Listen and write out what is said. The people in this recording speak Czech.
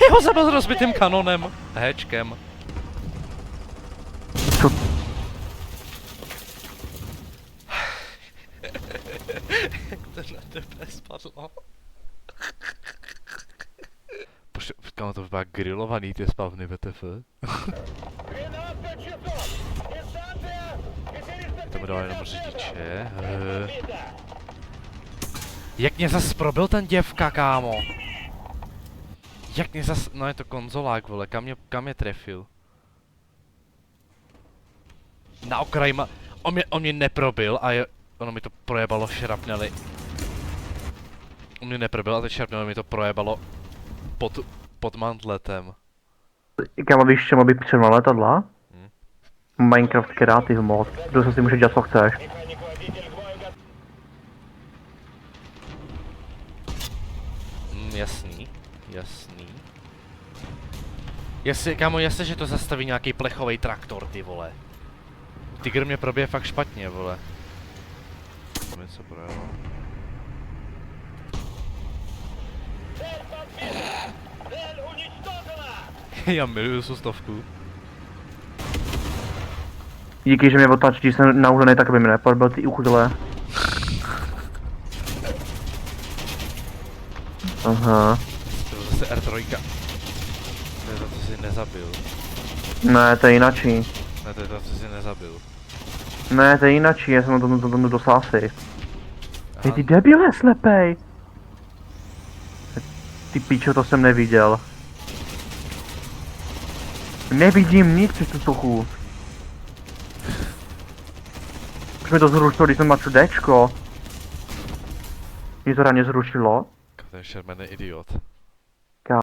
Ty ho zabil s rozbitým kanonem. Héčkem. Co? Jak to na tebe spadlo. Kámo, to vypadá grillovaný ty spavny VTF. To dal jenom řidiče. Jak mě zas probil ten děvka, kámo? Jak mě zas... No je to konzolák, vole, kam mě trefil? Na okraji ma... On mě neprobil a ono mi to projebalo šrapnely. On mě neprobil a teď šrapnely mi to projebalo pod mantletem. Kámo, víš, čemu bych přehnal letadla? Minecraft Creative mod, kdo si může dělat, co chceš. Jasný. Kámo, jasně, že to zastaví nějaký plechový traktor, ty vole. Tiger mě probije fakt špatně, vole. To mi se projelo. Já miluju stovku. Díky, že mě otáčí, jsem naužený, tak by mi nepadl ty uchudlé. Aha. To zase R3. To je to, co jsi nezabil. Ne, to je jinačí. Ne, to je to, co jsi nezabil. Ne, to je jinačí, já jsem tomu dosásy. Hej, ty debile slepej! Ty pičo, to jsem neviděl. Nevidím nic přes tu sochu. Už mi to zrušilo, když jsem maču Dčko. Mě to ráně zrušilo. Ten šermený idiot.